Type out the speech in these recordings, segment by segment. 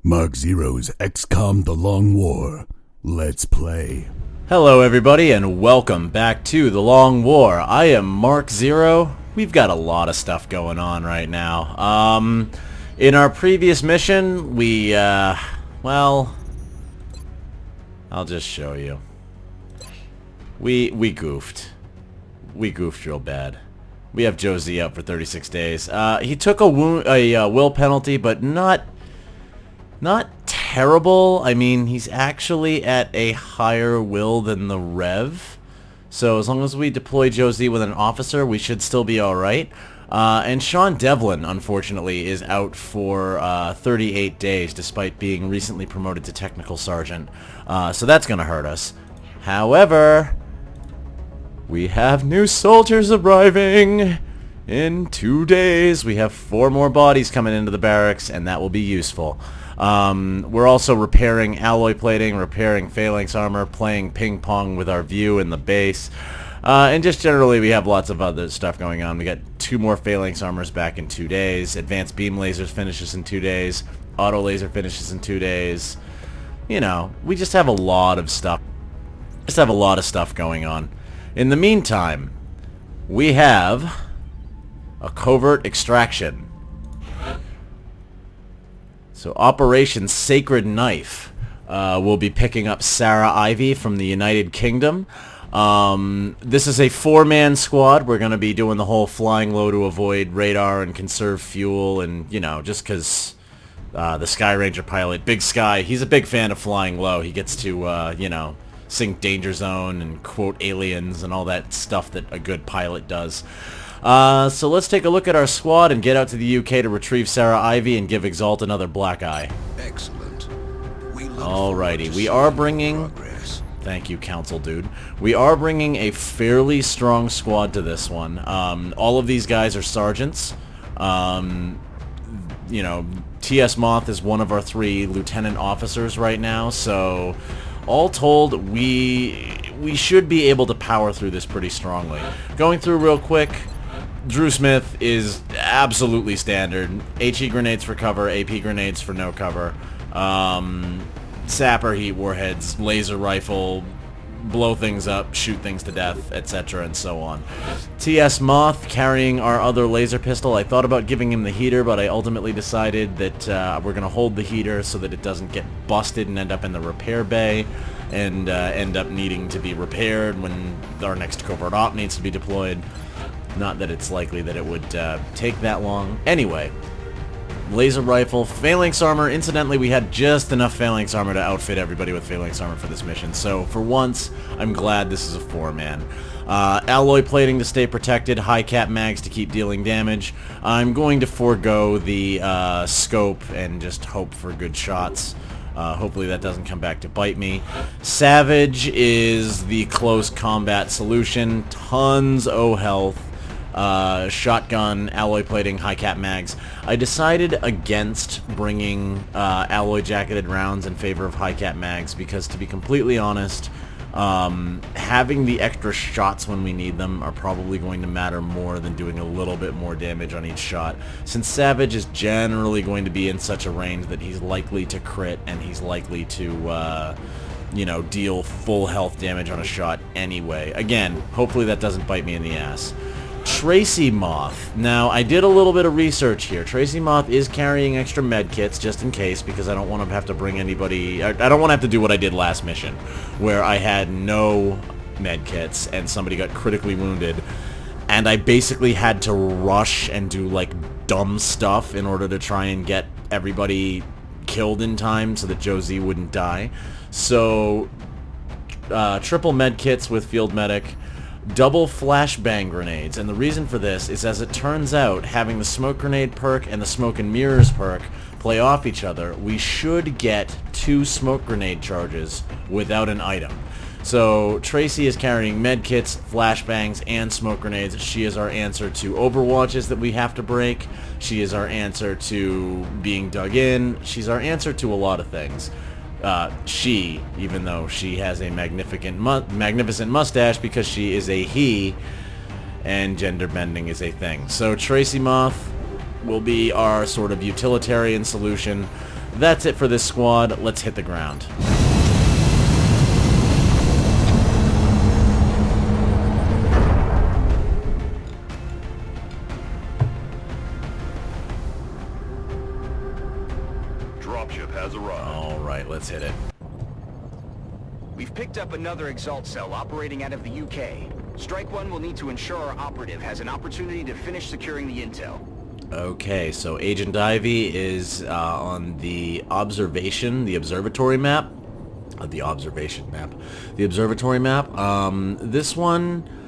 Mark Zero's XCOM The Long War. Let's play. Hello everybody and welcome back to The Long War. I am Mark Zero. We've got a lot of stuff going on right now. In our previous mission, well, I'll just show you. We goofed. We goofed real bad. We have Josie out for 36 days. He took a will penalty, but not terrible. I mean, he's actually at a higher will than the Rev. So as long as we deploy Josie with an officer, we should still be alright. And Sean Devlin, unfortunately, is out for 38 days, despite being recently promoted to Technical Sergeant. So that's going to hurt us. However, we have new soldiers arriving in 2 days. We have 4 more bodies coming into the barracks, and that will be useful. We're also repairing alloy plating, repairing phalanx armor, playing ping pong with our view in the base, and just generally we have lots of other stuff going on. We got 2 more phalanx armors back in 2 days, advanced beam lasers finishes in 2 days, auto laser finishes in 2 days. You know, we just have a lot of stuff. Going on. In the meantime, we have a covert extraction. So Operation Sacred Knife will be picking up Sarah Ivy from the United Kingdom. This is a 4-man squad. We're going to be doing the whole flying low to avoid radar and conserve fuel, and, you know, just because the Skyranger pilot, Big Sky, he's a big fan of flying low. He gets to, you know, sing Danger Zone and quote aliens and all that stuff that a good pilot does. So let's take a look at our squad and get out to the UK to retrieve Sarah Ivy and give Exalt another black eye. Excellent. Alrighty, we are bringing... Thank you, Council Dude. We are bringing a fairly strong squad to this one. All of these guys are sergeants. You know, T.S. Moth is one of our 3 lieutenant officers right now, so all told, we should be able to power through this pretty strongly. Going through real quick, Drew Smith is absolutely standard. HE grenades for cover, AP grenades for no cover. Sapper heat warheads, laser rifle, blow things up, shoot things to death, etc. and so on. TS Moth carrying our other laser pistol. I thought about giving him the heater, but I ultimately decided that we're going to hold the heater so that it doesn't get busted and end up in the repair bay and end up needing to be repaired when our next covert op needs to be deployed. Not that it's likely that it would take that long. Anyway, laser rifle, phalanx armor. Incidentally, we had just enough phalanx armor to outfit everybody with phalanx armor for this mission. So for once, I'm glad this is a 4-man. Alloy plating to stay protected, high cap mags to keep dealing damage. I'm going to forego the scope and just hope for good shots. Hopefully that doesn't come back to bite me. Savage is the close combat solution. Tons of health. Shotgun, alloy plating, high cap mags. I decided against bringing alloy jacketed rounds in favor of high cap mags because, to be completely honest, having the extra shots when we need them are probably going to matter more than doing a little bit more damage on each shot, since Savage is generally going to be in such a range that he's likely to crit and he's likely to you know, deal full health damage on a shot anyway. Again, hopefully that doesn't bite me in the ass. Tracy Moth. Now, I did a little bit of research here. Tracy Moth is carrying extra med kits just in case, because I don't want to have to bring anybody... I don't want to have to do what I did last mission, where I had no med kits and somebody got critically wounded, and I basically had to rush and do, like, dumb stuff in order to try and get everybody killed in time so that Josie wouldn't die. So, triple med kits with field medic, double flashbang grenades, and the reason for this is, as it turns out, having the smoke grenade perk and the smoke and mirrors perk play off each other, we should get 2 smoke grenade charges without an item. So Tracy is carrying medkits, flashbangs, and smoke grenades. She is our answer to overwatches that we have to break. She is our answer to being dug in. She's our answer to a lot of things. She, even though she has a magnificent mustache because she is a he, and gender bending is a thing. So Tracy Moth will be our sort of utilitarian solution. That's it for this squad. Let's hit the ground. Dropship has arrived. Alright, let's hit it. We've picked up another Exalt cell operating out of the UK. Strike One will need to ensure our operative has an opportunity to finish securing the intel. Okay, so Agent Ivy is on the observatory map. The observatory map. This one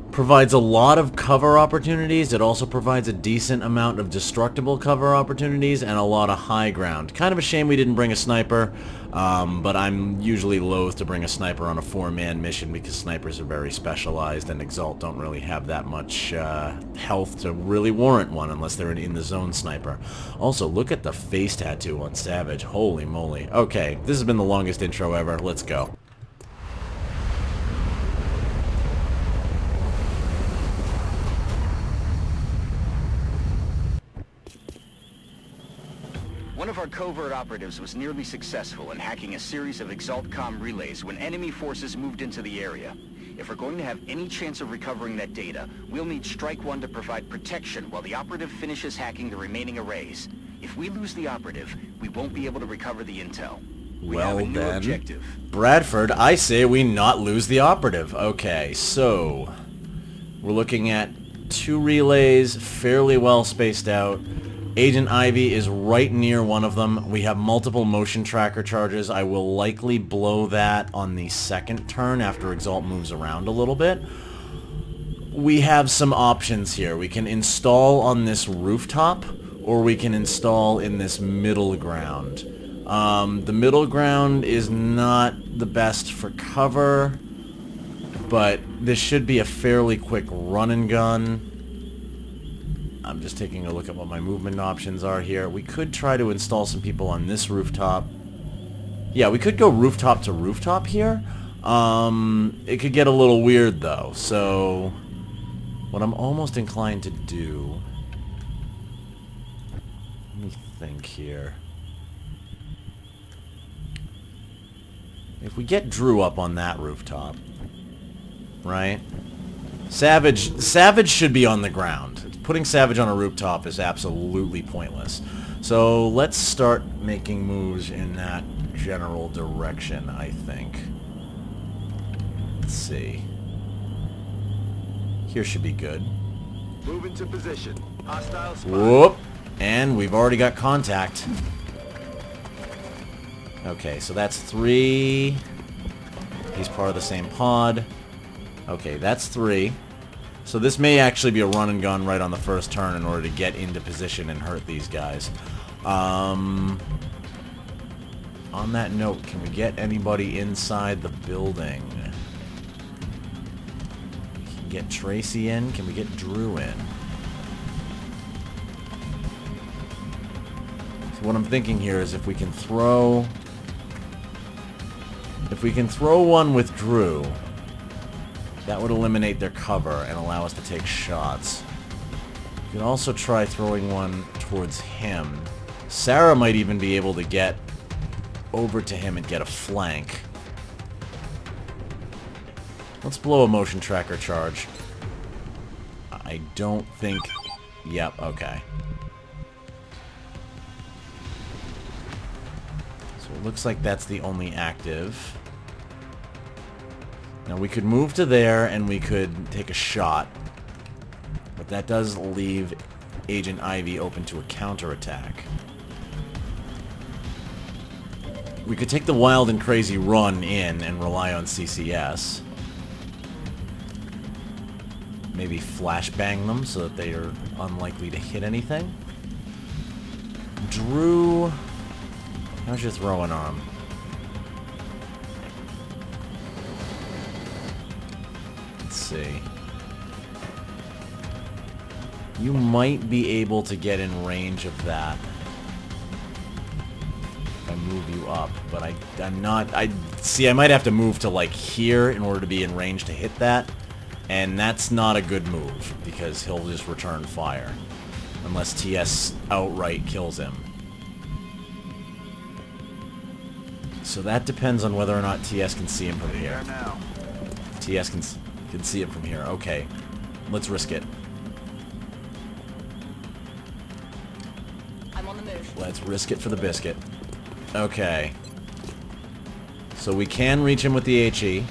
provides a lot of cover opportunities. It also provides a decent amount of destructible cover opportunities and a lot of high ground. Kind of a shame we didn't bring a sniper, but I'm usually loath to bring a sniper on a 4-man mission because snipers are very specialized and Exalt don't really have that much health to really warrant one unless they're an in-the-zone sniper. Also, look at the face tattoo on Savage. Holy moly. Okay, this has been the longest intro ever. Let's go. One of our covert operatives was nearly successful in hacking a series of ExaltCom relays when enemy forces moved into the area. If we're going to have any chance of recovering that data, we'll need Strike One to provide protection while the operative finishes hacking the remaining arrays. If we lose the operative, we won't be able to recover the intel. We have a new objective. Bradford, I say we not lose the operative. Okay, so we're looking at 2 relays, fairly well spaced out. Agent Ivy is right near one of them. We have multiple motion tracker charges. I will likely blow that on the second turn after Exalt moves around a little bit. We have some options here. We can install on this rooftop, or we can install in this middle ground. The middle ground is not the best for cover, but this should be a fairly quick run and gun. I'm just taking a look at what my movement options are here. We could try to install some people on this rooftop. Yeah, we could go rooftop to rooftop here. It could get a little weird though, so what I'm almost inclined to do... Let me think here. If we get Drew up on that rooftop, right? Savage should be on the ground. Putting Savage on a rooftop is absolutely pointless. So let's start making moves in that general direction, I think. Let's see. Here should be good. Move into position. Hostile spot. Whoop! And we've already got contact. Okay, so that's 3. He's part of the same pod. Okay, that's 3. So this may actually be a run and gun right on the first turn in order to get into position and hurt these guys. On that note, can we get anybody inside the building? We can get Tracy in. Can we get Drew in? So what I'm thinking here is if we can throw one with Drew, that would eliminate their cover and allow us to take shots. You can also try throwing one towards him. Sarah might even be able to get over to him and get a flank. Let's blow a motion tracker charge. I don't think... Yep, okay. So it looks like that's the only active. Now we could move to there and we could take a shot, but that does leave Agent Ivy open to a counterattack. We could take the wild and crazy run in and rely on CCS. Maybe flashbang them so that they are unlikely to hit anything. Drew, how's your throwing arm? See. You might be able to get in range of that if I move you up, but I'm not... I might have to move to like here in order to be in range to hit that, and that's not a good move because he'll just return fire unless TS outright kills him. So that depends on whether or not TS can see him from here. Now. TS can see it from here. Okay. Let's risk it. I'm on the move. Let's risk it for the biscuit. Okay. So we can reach him with the HE.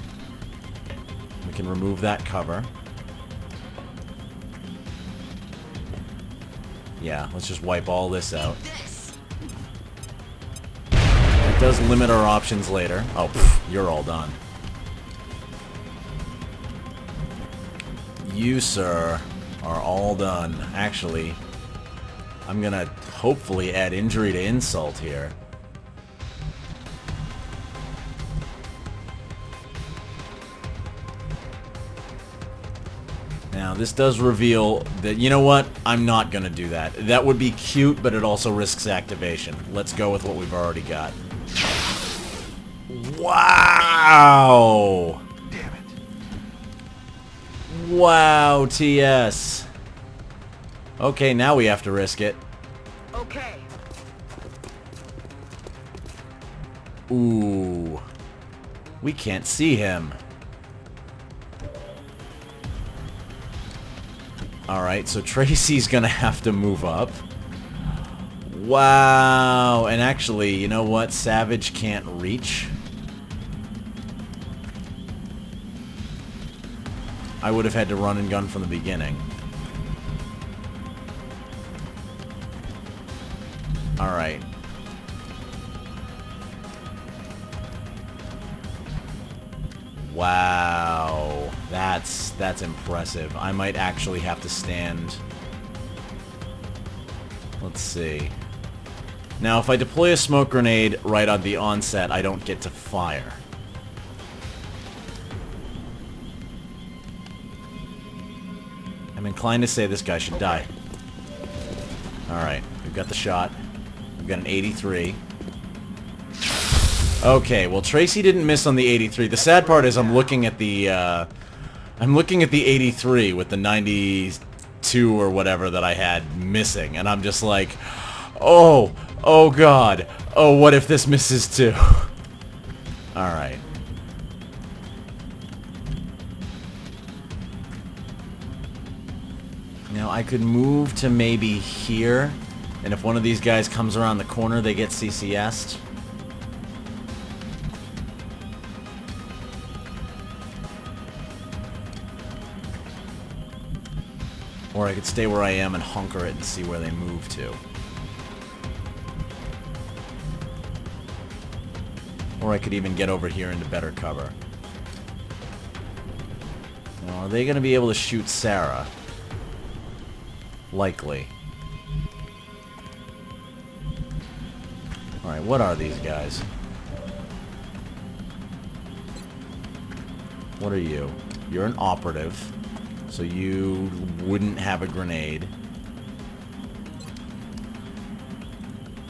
We can remove that cover. Yeah, let's just wipe all this out. It does limit our options later. Oh, pff, you're all done. You, sir, are all done. Actually, I'm gonna hopefully add injury to insult here. Now, this does reveal that, you know what? I'm not gonna do that. That would be cute, but it also risks activation. Let's go with what we've already got. Wow! Damn it. Wow, TS. Okay, now we have to risk it. Okay. Ooh. We can't see him. Alright, so Tracy's gonna have to move up. Wow. And actually, you know what? Savage can't reach. I would have had to run and gun from the beginning. Alright. Wow. That's impressive. I might actually have to stand. Let's see. Now, if I deploy a smoke grenade right on the onset, I don't get to fire. I'm inclined to say this guy should die. Alright, we've got the shot. We've got an 83. Okay, well Tracy didn't miss on the 83. The sad part is I'm looking at the 83 with the 92 or whatever that I had missing, and I'm just like, oh god, oh, what if this misses too? Alright. Now I could move to maybe here, and if one of these guys comes around the corner, they get CCS'd. Or I could stay where I am and hunker it and see where they move to. Or I could even get over here into better cover. Now, are they going to be able to shoot Sarah? Likely. Alright, what are these guys? What are you? You're an operative. So you wouldn't have a grenade.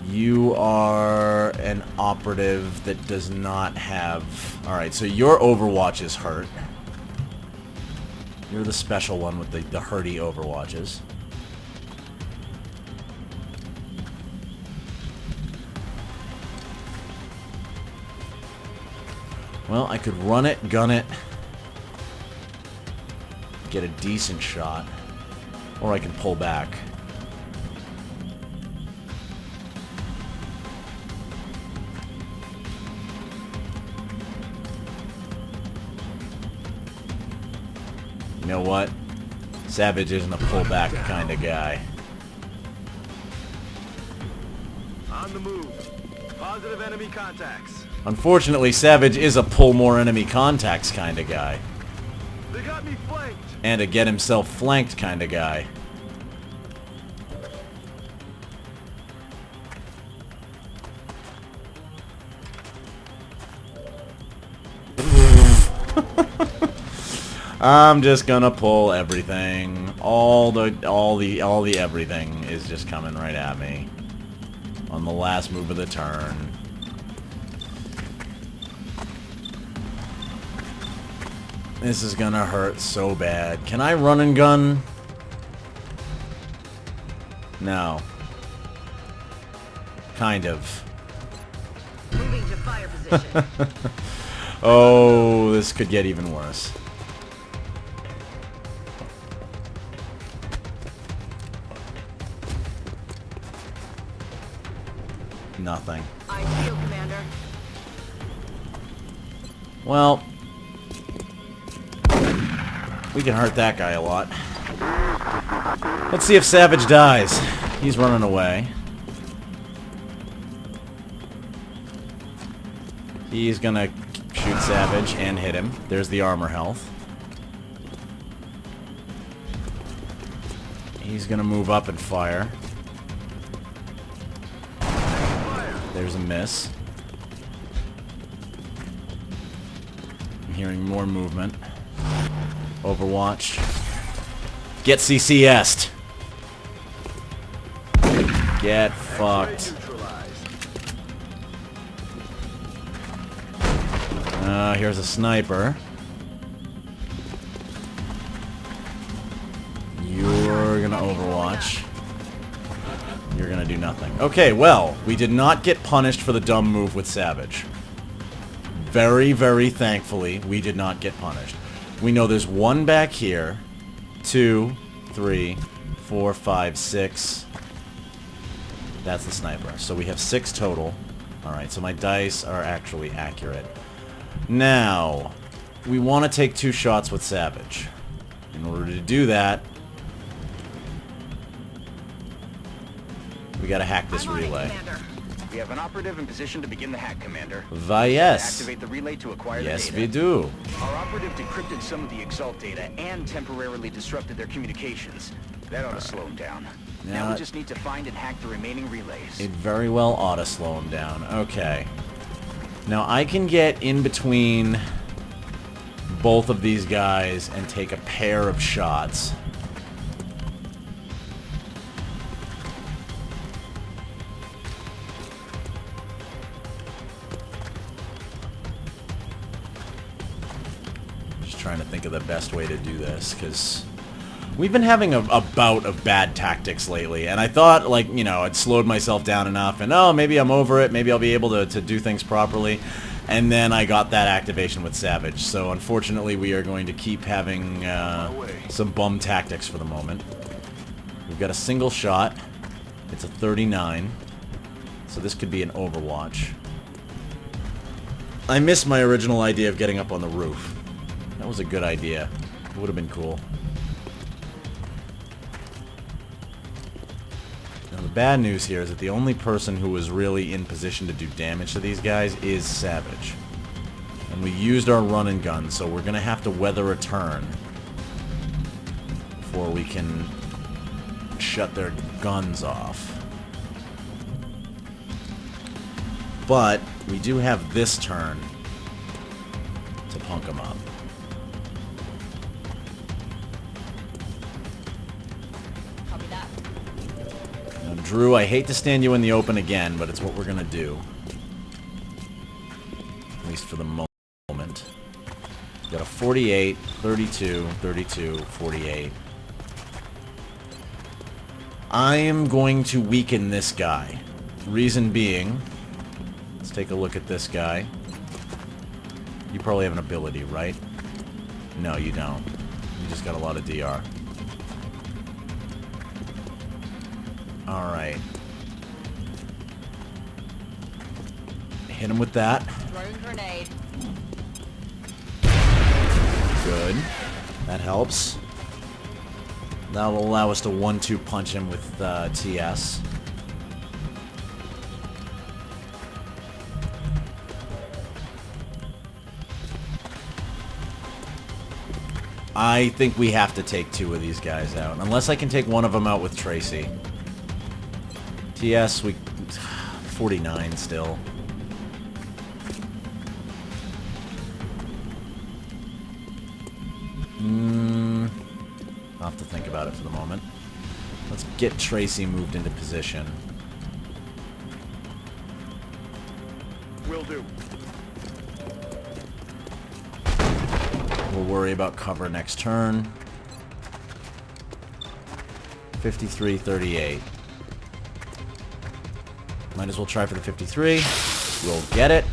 You are an operative that does not have... Alright, so your Overwatch is hurt. You're the special one with the hurty Overwatches. Well, I could run it, gun it, get a decent shot, or I can pull back. You know what? Savage isn't a pullback kind of guy. On the move. Positive enemy contacts. Unfortunately, Savage is a pull more enemy contacts kind of guy. They got me flanked. And a get himself flanked kind of guy. I'm just gonna pull everything. All the everything is just coming right at me. On the last move of the turn. This is gonna hurt so bad. Can I run and gun? No. Kind of. Moving to fire their position. Oh, this could get even worse. Nothing. ITO, Commander. Well, we can hurt that guy a lot. Let's see if Savage dies. He's running away. He's gonna shoot Savage and hit him. There's the armor health. He's gonna move up and fire. There's a miss. I'm hearing more movement. Overwatch. Get CCS'd. Get fucked. Here's a sniper. You're gonna overwatch. You're gonna do nothing. Okay, well, we did not get punished for the dumb move with Savage. Very, very thankfully, we did not get punished. We know there's one back here. 2, 3, 4, 5, 6. That's the sniper. So we have 6 total. Alright, so my dice are actually accurate. Now, we want to take 2 shots with Savage. In order to do that, we gotta hack this relay. We have an operative in position to begin the hack, Commander. Why, yes. Activate the relay to acquire the Yes, data. we do. Our operative decrypted some of the Exalt data and temporarily disrupted their communications. That ought to slow them down. Now we just need to find and hack the remaining relays. It very well ought to slow him down. Okay. Now I can get in between both of these guys and take a pair of shots. Just trying to think of the best way to do this, because we've been having a bout of bad tactics lately, and I thought, like, you know, I'd slowed myself down enough, and oh, maybe I'm over it, maybe I'll be able to do things properly, and then I got that activation with Savage, so unfortunately we are going to keep having some bum tactics for the moment. We've got a single shot. It's a 39, so this could be an Overwatch. I missed my original idea of getting up on the roof. That was a good idea. It would have been cool. Now the bad news here is that the only person who was really in position to do damage to these guys is Savage. And we used our run and gun, so we're gonna have to weather a turn before we can shut their guns off. But we do have this turn to punk them up. Drew, I hate to stand you in the open again, but it's what we're gonna do. At least for the moment. Got a 48, 32, 32, 48. I am going to weaken this guy. Reason being, let's take a look at this guy. You probably have an ability, right? No, you don't. You just got a lot of DR. Alright. Hit him with that. Throwing grenade. Good. That helps. That will allow us to 1-2 punch him with TS. I think we have to take 2 of these guys out. Unless I can take one of them out with Tracy. TS, we... 49 still. I'll have to think about it for the moment. Let's get Tracy moved into position. Will do. We'll worry about cover next turn. 53-38. Might as well try for the 53. We'll get it.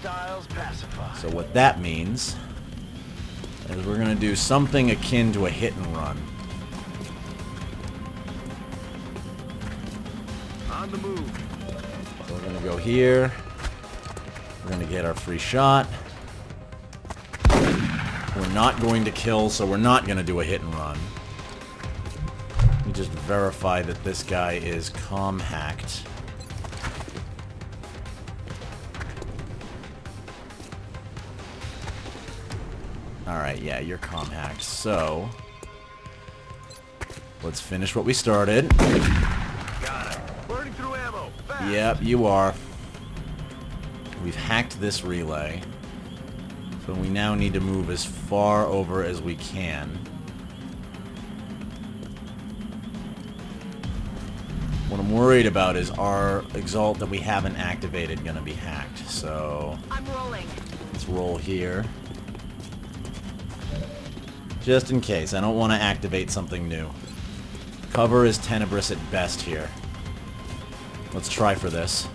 Hostiles pacified. So what that means is we're going to do something akin to a hit and run. On the move. So we're going to go here. We're going to get our free shot. We're not going to kill, so we're not going to do a hit and run. Let me just verify that this guy is comm hacked. Alright, yeah, you're comm hacked. So, let's finish what we started. Got it. Burning through ammo. Fast. Yep, you are. We've hacked this relay. So we now need to move as far over as we can. What I'm worried about is our Exalt that we haven't activated going to be hacked. So I'm rolling. let's roll here. Just in case. I don't want to activate something new. Cover is tenebrous at best here. Let's try for this.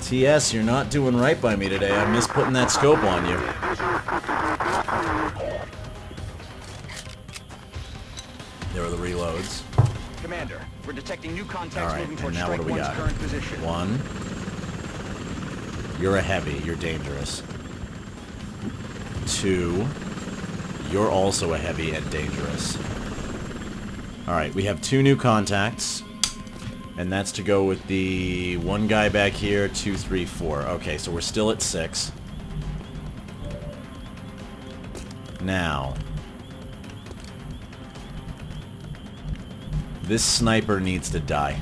TS, you're not doing right by me today. I miss putting that scope on you. There are the reloads. Commander, we're detecting new contacts Alright, moving and towards now what Strike do we 1's got? current position. 1. You're a heavy. You're dangerous. 2. You're also a heavy and dangerous. Alright, we have 2 new contacts. And that's to go with the one guy back here, 2, 3, 4. Okay, so we're still at 6. Now, this sniper needs to die.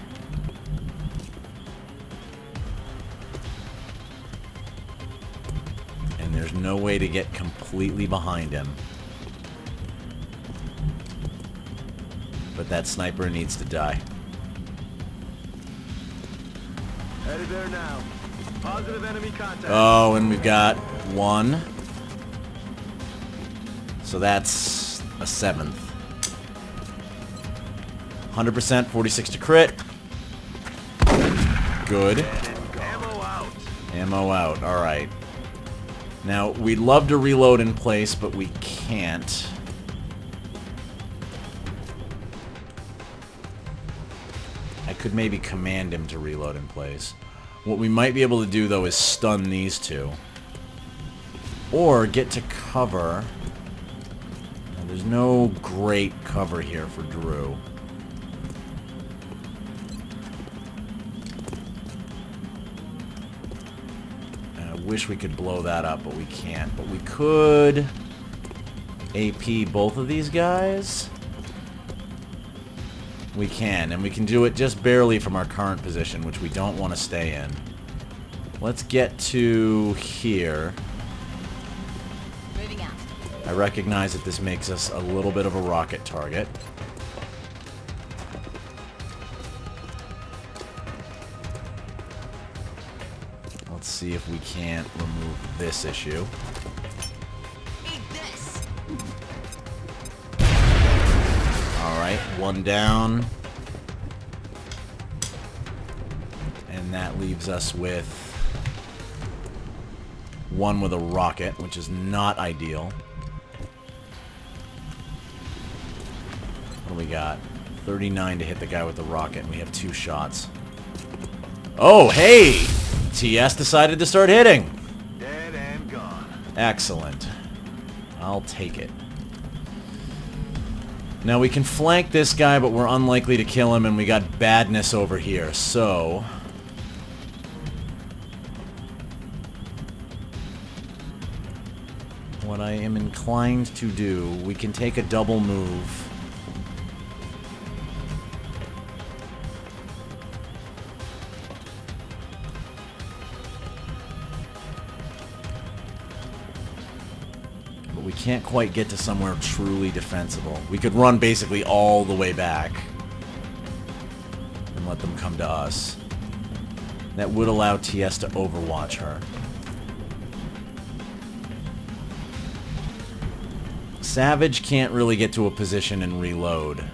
And there's no way to get completely behind him. But that sniper needs to die. Headed there now. Positive enemy contact. Oh, and we've got 1. So that's a 7th. 100%, 46 to crit. Good. Ammo out. Ammo out, alright. Now, we'd love to reload in place, but we can't. I could maybe command him to reload in place. What we might be able to do, though, is stun these 2. Or get to cover. Now, there's no great cover here for Drew. I wish we could blow that up, but we can't. But we could AP both of these guys. We can, and we can do it just barely from our current position, which we don't want to stay in. Let's get to here. Moving out. I recognize that this makes us a little bit of a rocket target. Let's see if we can't remove this issue. Eat this. Alright, 1 down. And that leaves us with 1 with a rocket, which is not ideal. What do we got? 39 to hit the guy with the rocket, and we have 2 shots. Oh, hey! TS decided to start hitting. Dead and gone. Excellent. I'll take it. Now we can flank this guy, but we're unlikely to kill him, and we got badness over here, so... what I am inclined to do, we can take a double move. But we can't quite get to somewhere truly defensible. We could run basically all the way back and let them come to us. That would allow TS to overwatch her. Savage can't really get to a position and reload.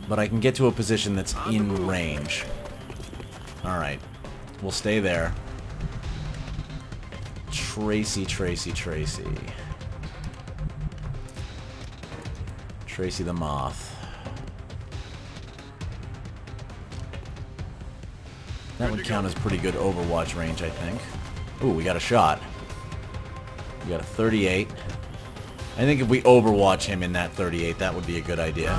but I can get to a position that's in range. Alright. We'll stay there. Tracy. Tracy the Moth. That would count as pretty good Overwatch range, I think. Ooh, we got a shot. We got a 38. I think if we Overwatch him in that 38, that would be a good idea.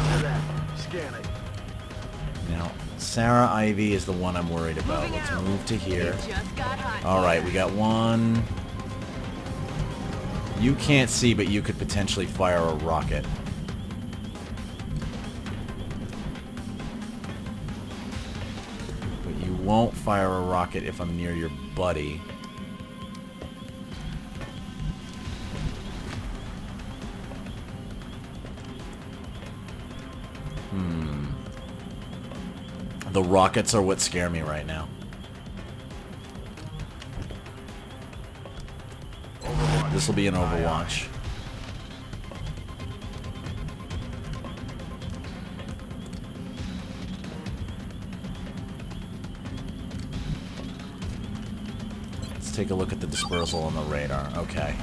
Now, Sarah Ivy is the one I'm worried about. Let's move to here. Alright, we got one. You can't see, but you could potentially fire a rocket. But you won't fire a rocket if I'm near your buddy. The rockets are what scare me right now. This will be an Overwatch. Let's take a look at the dispersal on the radar. Okay.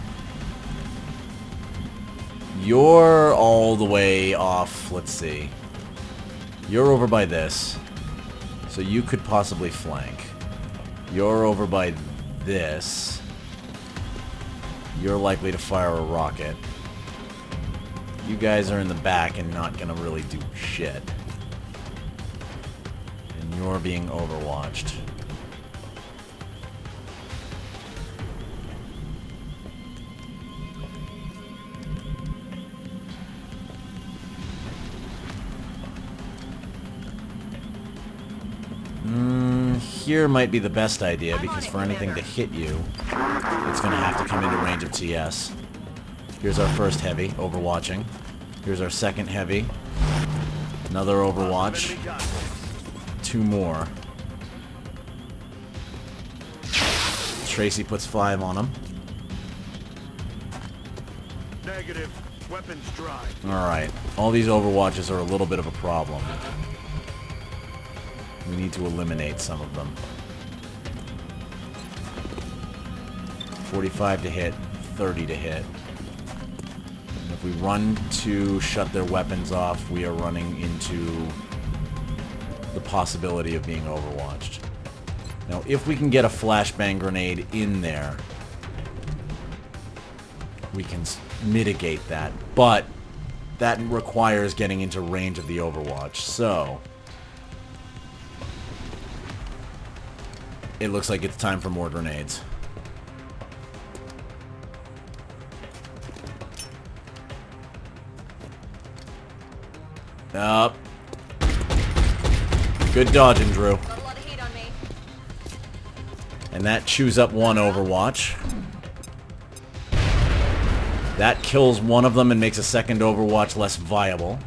You're all the way off. Let's see. You're over by this. So you could possibly flank. You're over by this. You're likely to fire a rocket. You guys are in the back and not gonna really do shit. And you're being overwatched. Here might be the best idea, because for anything to hit you, it's going to have to come into range of TS. Here's our first heavy, overwatching. Here's our second heavy. Another overwatch. Two more. Tracy puts 5 on him. Negative. Weapons dry. Alright. All these overwatches are a little bit of a problem. We need to eliminate some of them. 45 to hit, 30 to hit. And if we run to shut their weapons off, we are running into the possibility of being overwatched. Now, if we can get a flashbang grenade in there, we can mitigate that. But that requires getting into range of the overwatch, so it looks like it's time for more grenades. Up. Good dodging, Drew. Got a lot of heat on me. And that chews up one Overwatch. That kills one of them and makes a second Overwatch less viable.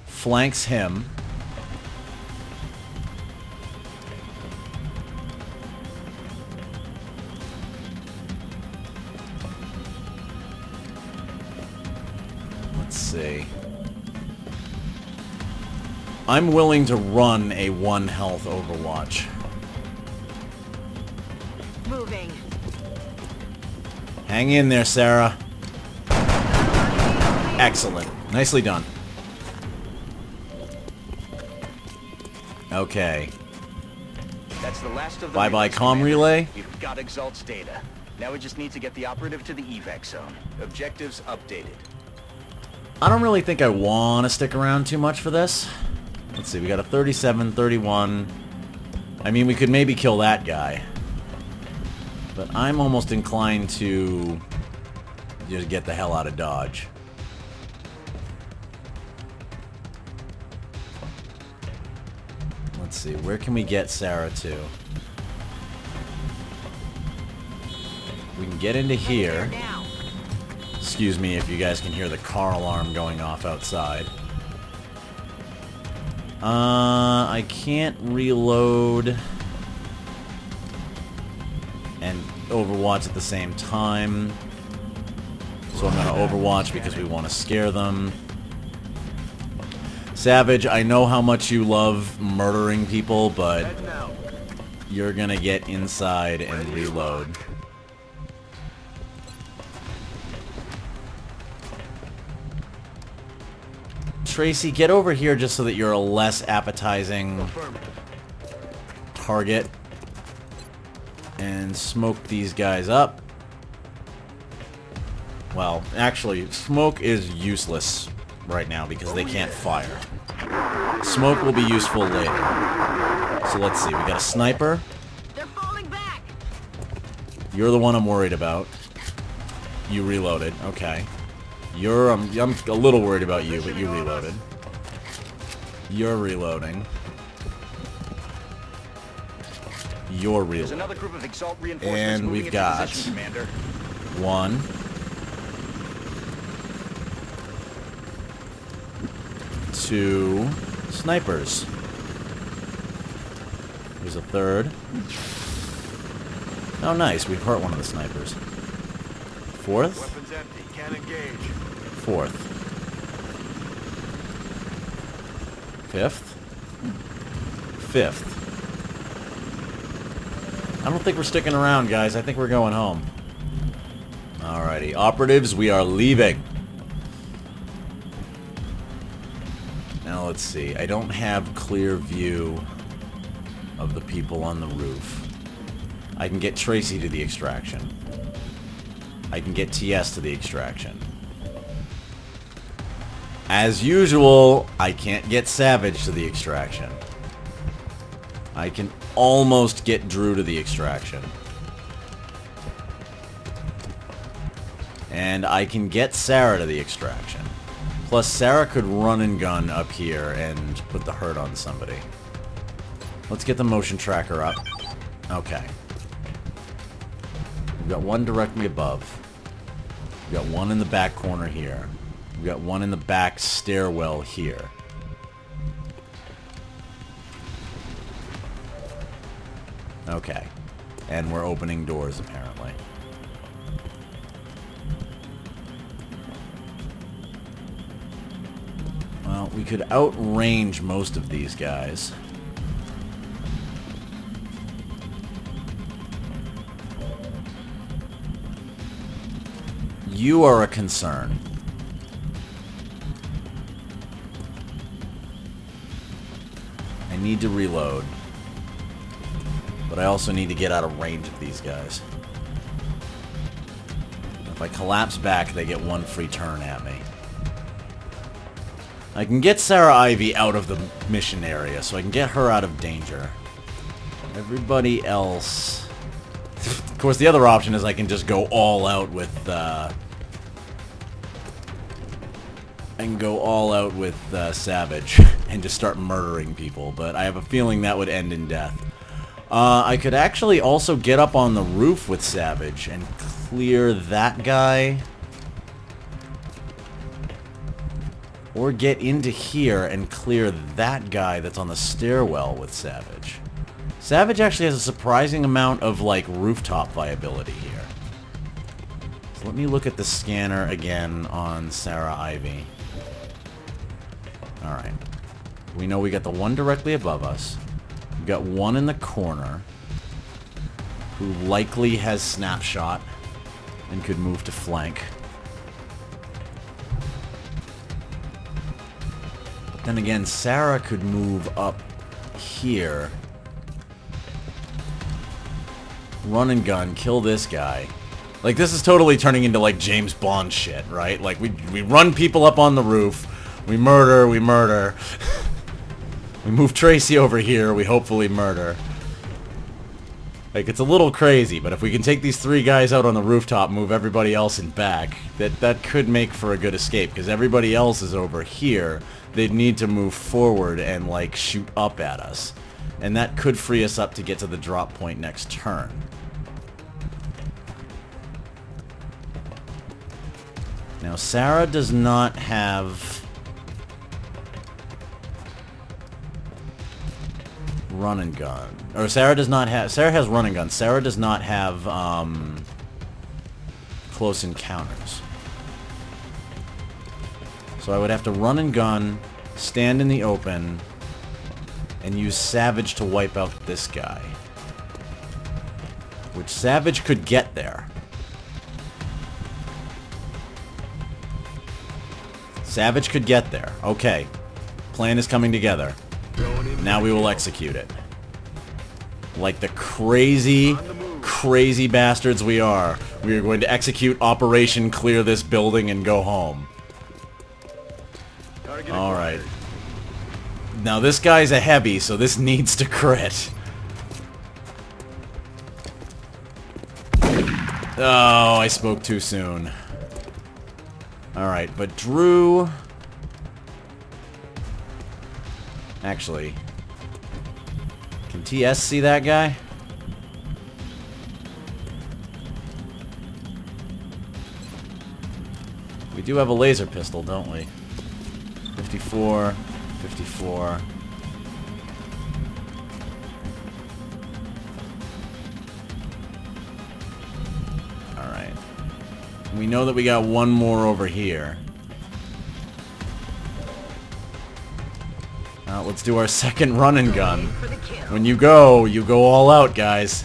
Flanks him. Let's see. I'm willing to run a 1 health Overwatch. Moving. Hang in there, Sarah. Excellent. Nicely done. Okay. That's the last of the Bye-bye, relays, comm Commander. relay. We've got Exalt's data. Now we just need to get the operative to the evac zone. Objectives updated. I don't really think I want to stick around too much for this. Let's see, we got a 37, 31. I mean, we could maybe kill that guy. But I'm almost inclined to just get the hell out of Dodge. Let's see, where can we get Sarah to? We can get into here. Now. Excuse me if you guys can hear the car alarm going off outside. I can't reload and Overwatch at the same time. So I'm going to Overwatch because we want to scare them. Savage, I know how much you love murdering people, but Heading out. you're gonna get inside and reload. Tracy, get over here just so that you're a less appetizing Affirmative. target. And smoke these guys up. Well, actually, smoke is useless right now because they can't fire. Smoke will be useful later. So let's see, we got a sniper. They're falling back. You're the one I'm worried about. You reloaded, okay. I'm a little worried about you, but you reloaded. You're reloading. You're There's reloading. another group of Exalt reinforcements And moving we've into got position, Commander. 1, 2 snipers. There's a third. Oh, nice. We've hurt one of the snipers. Fourth. Weapons empty. Can't engage. Fourth. Fifth. Fifth. I don't think we're sticking around, guys. I think we're going home. Alrighty. Operatives, we are leaving. Now, let's see. I don't have clear view of the people on the roof. I can get Tracy to the extraction. I can get TS to the extraction. As usual, I can't get Savage to the extraction. I can almost get Drew to the extraction. And I can get Sarah to the extraction. Plus, Sarah could run and gun up here and put the hurt on somebody. Let's get the motion tracker up. Okay. We've got one directly above. We've got one in the back corner here. We've got one in the back stairwell here. Okay. And we're opening doors, apparently. Well, we could outrange most of these guys. You are a concern. I need to reload. But I also need to get out of range of these guys. If I collapse back, they get one free turn at me. I can get Sarah Ivy out of the mission area, so I can get her out of danger. Everybody else... Of course, the other option is I can just go all out with, Savage and just start murdering people, but I have a feeling that would end in death. I could actually also get up on the roof with Savage and clear that guy. Or get into here and clear that guy that's on the stairwell with Savage. Savage actually has a surprising amount of, like, rooftop viability here. So let me look at the scanner again on Sarah Ivy. Alright. We know we got the one directly above us. We've got one in the corner who likely has snapshot and could move to flank. But then again, Sarah could move up here, run and gun, kill this guy. Like, this is totally turning into, like, James Bond shit, right? Like, we run people up on the roof, we murder, we murder. We move Tracy over here, we hopefully murder. Like, it's a little crazy, but if we can take these three guys out on the rooftop, move everybody else in back, that could make for a good escape, because everybody else is over here. They'd need to move forward and, like, shoot up at us. And that could free us up to get to the drop point next turn. Now, Sarah does not have run and gun. Or Sarah does not have... Sarah has run and gun. Sarah does not have close encounters. So I would have to run and gun stand in the open, and use Savage to wipe out this guy. Which Savage could get there. Savage could get there. Okay. Plan is coming together. Now we will execute it. Like the crazy, crazy bastards we are going to execute Operation Clear this building and go home. Alright. Now this guy's a heavy, so this needs to crit. Oh, I spoke too soon. Alright, but Drew... Actually... Can TS see that guy? We do have a laser pistol, don't we? 54, 54... We know that we got one more over here. Let's do our second run and gun. When you go all out, guys.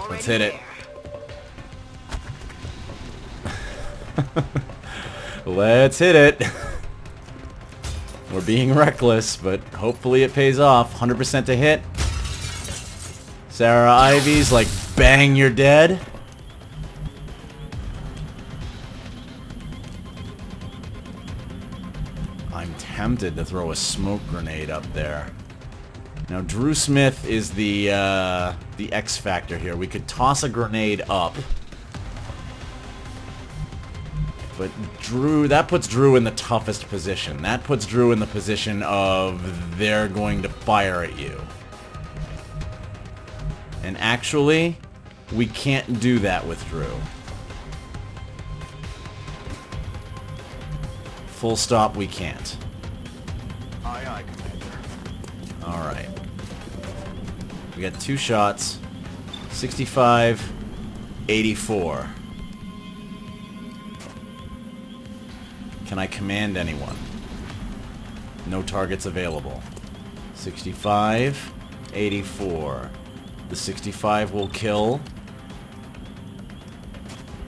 Let's hit it. Let's hit it. We're being reckless, but hopefully it pays off. 100% to hit. Sarah Ivy's like, bang, you're dead. I'm tempted to throw a smoke grenade up there. Now, Drew Smith is the X factor here. We could toss a grenade up. But Drew, that puts Drew in the toughest position. That puts Drew in the position of they're going to fire at you. And actually, we can't do that with Drew. Full stop, we can't. Aye, aye, Commander. Alright. We got 2 shots. 65, 84. Can I command anyone? No targets available. 65, 84. The 65 will kill.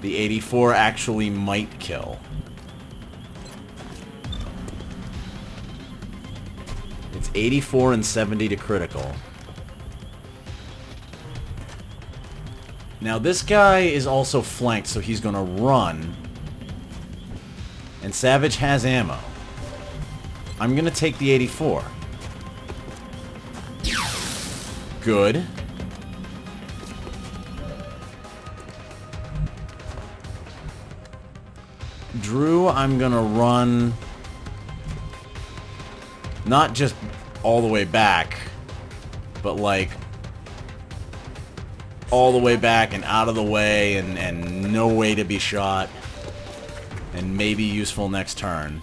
The 84 actually might kill. It's 84 and 70 to critical. Now this guy is also flanked, so he's gonna run. And Savage has ammo. I'm gonna take the 84. Good. Drew, I'm gonna run... Not just all the way back, but like... all the way back and out of the way and no way to be shot. And maybe useful next turn.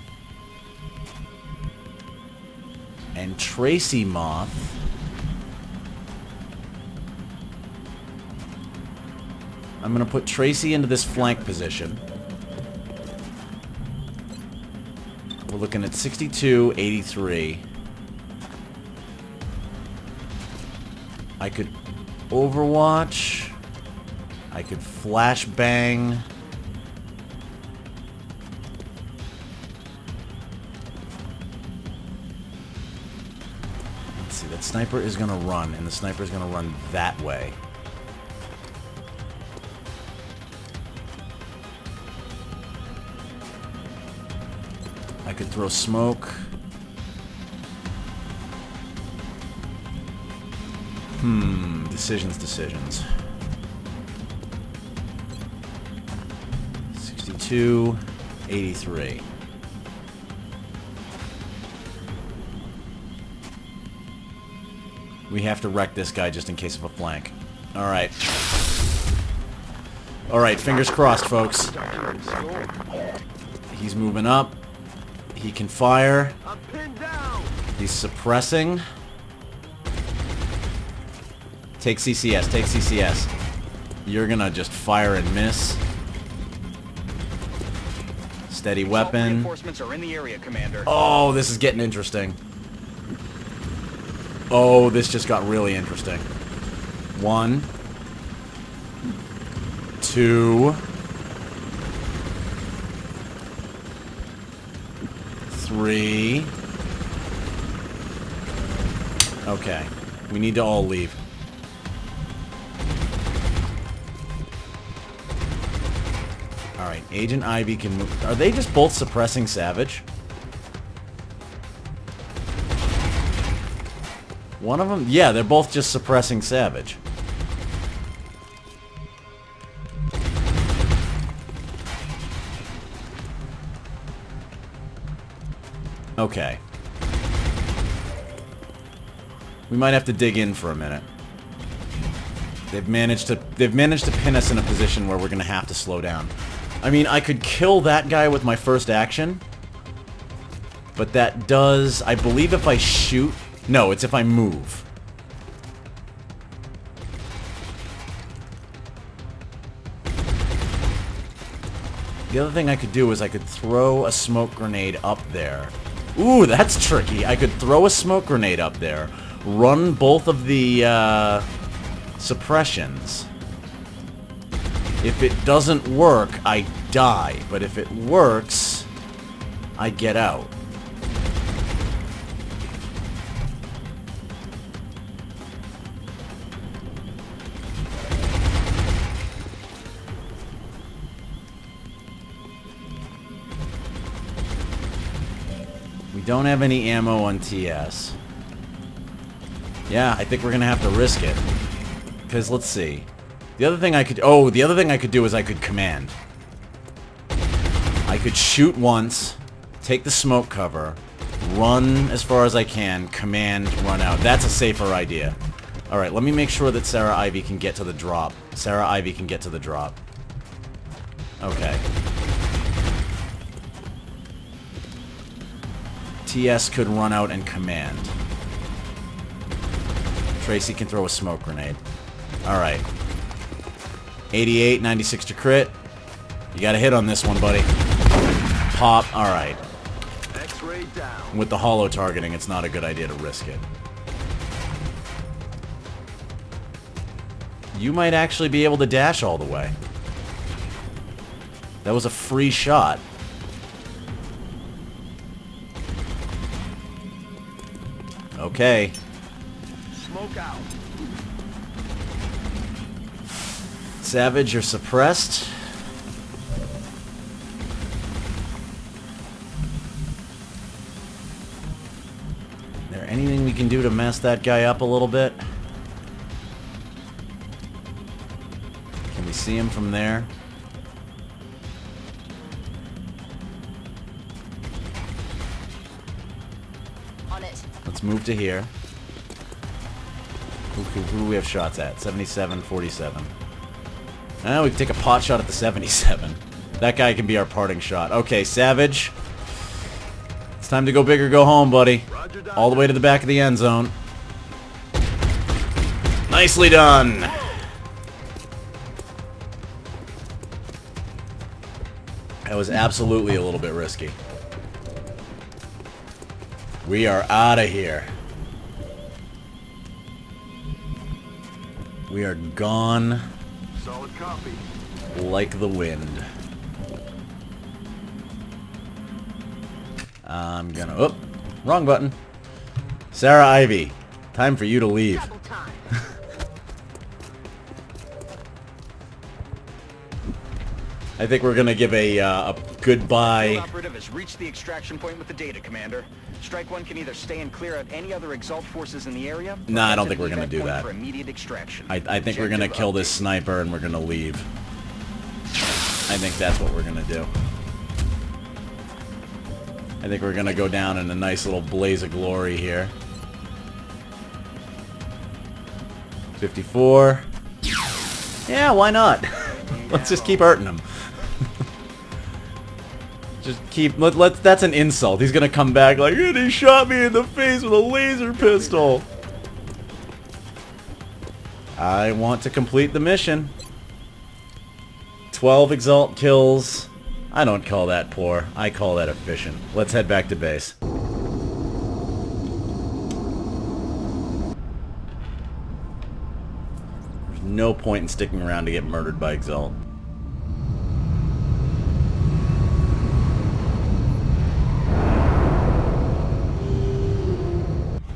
And Tracy Moth. I'm gonna put Tracy into this flank position. We're looking at 62, 83. I could Overwatch. I could flashbang. Let's see, that sniper is gonna run, and the sniper is gonna run that way. I could throw smoke. Decisions. 62, 83. We have to wreck this guy just in case of a flank. Alright. Alright, fingers crossed, folks. He's moving up. He can fire. I'm pinned down. He's suppressing. Take CCS, take CCS. You're gonna just fire and miss. Steady weapon. Reinforcements are in the area, Commander. Oh, this is getting interesting. Oh, this just got really interesting. 1, 2, 3. Okay, we need to all leave. Alright, Agent Ivy can move. Are they just both suppressing Savage? One of them? Yeah, they're both just suppressing Savage. Okay. We might have to dig in for a minute. They've managed to pin us in a position where we're gonna have to slow down. I mean, I could kill that guy with my first action, but that does, I believe if I shoot, no, it's if I move. The other thing I could do is I could throw a smoke grenade up there. Ooh, that's tricky. I could throw a smoke grenade up there, run both of the suppressions. If it doesn't work, I die. But if it works, I get out. We don't have any ammo on TS. Yeah, I think we're gonna have to risk it. Because let's see. The other thing I could do is I could command. I could shoot once, take the smoke cover, run as far as I can, command, run out. That's a safer idea. Alright, let me make sure that Sarah Ivy can get to the drop. Sarah Ivy can get to the drop. Okay. TS could run out and command. Tracy can throw a smoke grenade. Alright. 88, 96 to crit. You got a hit on this one, buddy. Pop. Alright. X-ray down. With the hollow targeting, it's not a good idea to risk it. You might actually be able to dash all the way. That was a free shot. Okay. Smoke out. Savage, you're suppressed. Is there anything we can do to mess that guy up a little bit? Can we see him from there? On it. Let's move to here. Who do we have shots at? 77, 47. We can take a pot shot at the 77. That guy can be our parting shot. Okay, Savage. It's time to go big or go home, buddy. All the way to the back of the end zone. Nicely done. That was absolutely a little bit risky. We are out of here. We are gone. Solid copy. Like the wind. I'm gonna... Oh! Wrong button. Sarah Ivy. Time for you to leave. Double time. I think we're gonna give a goodbye. Operative has reached the extraction point with the data, Commander. Strike One can either stay and clear out any other Exalt forces in the area. Nah, I don't think we're gonna do that. For immediate extraction. I think we're gonna kill this sniper and we're gonna leave. I think that's what we're gonna do. I think we're gonna go down in a nice little blaze of glory here. 54. Yeah, why not? Let's just keep hurting him. Just keep... That's an insult. He's gonna come back like, and he shot me in the face with a laser pistol. I want to complete the mission. 12 Exalt kills. I don't call that poor. I call that efficient. Let's head back to base. There's no point in sticking around to get murdered by Exalt.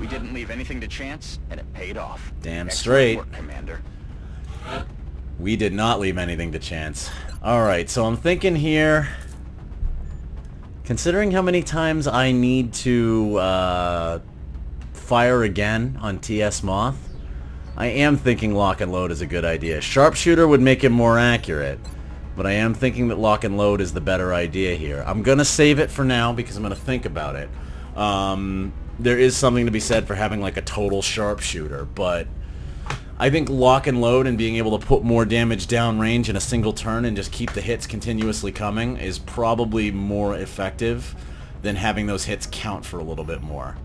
We didn't leave anything to chance, and it paid off. Damn Excellent straight. work, Commander. We did not leave anything to chance. Alright, so I'm thinking here, considering how many times I need to fire again on TS Moth, I am thinking lock and load is a good idea. Sharpshooter would make him more accurate, but I am thinking that lock and load is the better idea here. I'm going to save it for now because I'm going to think about it. There is something to be said for having like a total sharpshooter, but I think lock and load and being able to put more damage downrange in a single turn and just keep the hits continuously coming is probably more effective than having those hits count for a little bit more.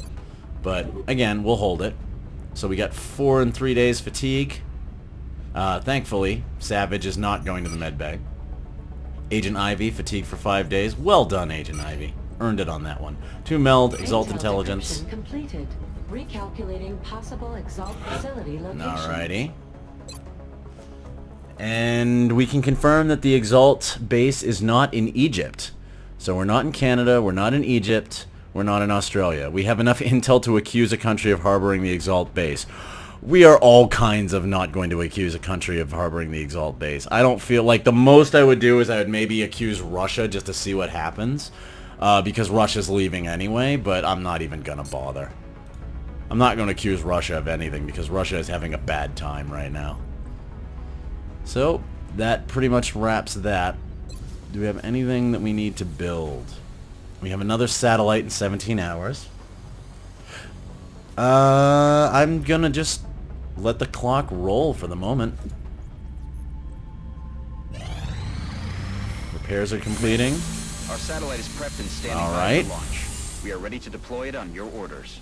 But again, we'll hold it. So we got 4 and 3 days fatigue. Thankfully, Savage is not going to the medbay. Agent Ivy, fatigue for 5 days. Well done, Agent Ivy. Earned it on that one. 2 meld, Exalt Intelligence. Completed. Recalculating possible Exalt facility location. Alrighty. And we can confirm that the Exalt base is not in Egypt. So we're not in Canada, we're not in Egypt, we're not in Australia. We have enough intel to accuse a country of harboring the Exalt base. We are all kinds of not going to accuse a country of harboring the Exalt base. I don't feel like the most I would do is I would maybe accuse Russia just to see what happens. Because Russia's leaving anyway, but I'm not even gonna bother. I'm not going to accuse Russia of anything because Russia is having a bad time right now. So, that pretty much wraps that. Do we have anything that we need to build? We have another satellite in 17 hours. I'm going to just let the clock roll for the moment. Repairs are completing. Our satellite is prepped and standing All by right. for launch. We are ready to deploy it on your orders.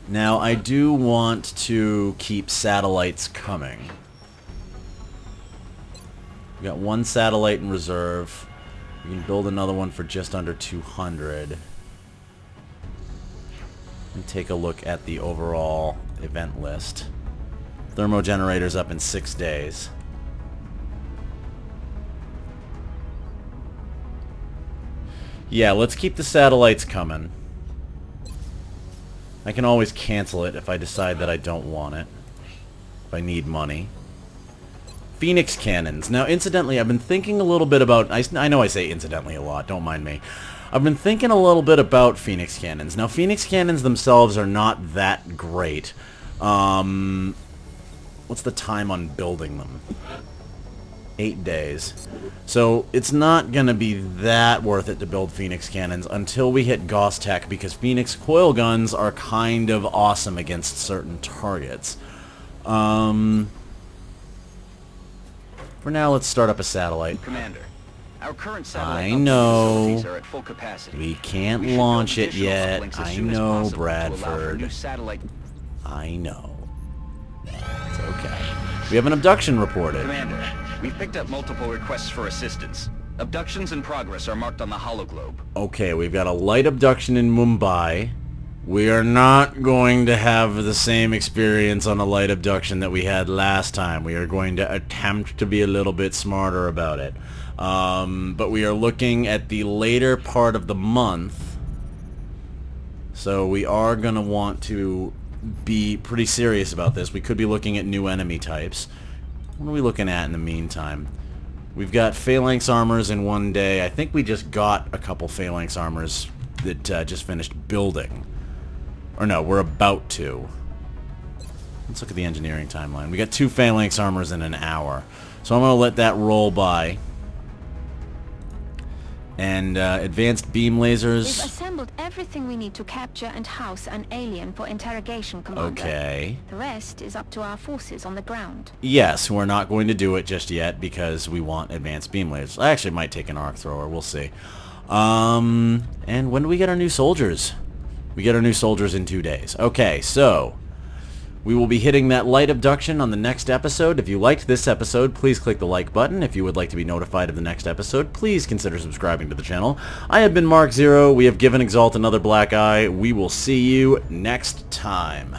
Now, I do want to keep satellites coming. We got 1 satellite in reserve. We can build another one for just under 200. And take a look at the overall event list. Thermogenerator's up in 6 days. Yeah, let's keep the satellites coming. I can always cancel it if I decide that I don't want it. If I need money. Phoenix cannons. Now, incidentally, I've been thinking a little bit about... I know I say incidentally a lot, don't mind me. I've been thinking a little bit about Phoenix cannons. Now, Phoenix cannons themselves are not that great. What's the time on building them? 8 days. So it's not going to be that worth it to build Phoenix cannons until we hit Gauss Tech, because Phoenix coil guns are kind of awesome against certain targets. For now, let's start up a satellite. Commander, our current satellite I know. facilities are at full capacity. We can't We should launch build it additional yet. uplinks as I soon as know, possible to allow for Bradford. new satellite. I know. It's okay. We have an abduction reported. Commander, we've picked up multiple requests for assistance. Abductions in progress are marked on the hologlobe. Okay, we've got a light abduction in Mumbai. We are not going to have the same experience on a light abduction that we had last time. We are going to attempt to be a little bit smarter about it. But we are looking at the later part of the month. So we are going to want to be pretty serious about this. We could be looking at new enemy types. What are we looking at in the meantime? We've got phalanx armors in 1 day. I think we just got a couple phalanx armors that just finished building. Or no, we're about to. Let's look at the engineering timeline. We got 2 phalanx armors in an hour. So I'm going to let that roll by. And advanced beam We've lasers. assembled everything we need to capture and house an alien for interrogation, Commander. Okay. The rest is up to our forces on the ground. Yes, we're not going to do it just yet because we want advanced beam lasers. I actually might take an arc thrower. We'll see. And when do we get our new soldiers? We get our new soldiers in 2 days. Okay, so We will be hitting that light abduction on the next episode. If you liked this episode, please click the like button. If you would like to be notified of the next episode, please consider subscribing to the channel. I have been Mark Zero. We have given Exalt another black eye. We will see you next time.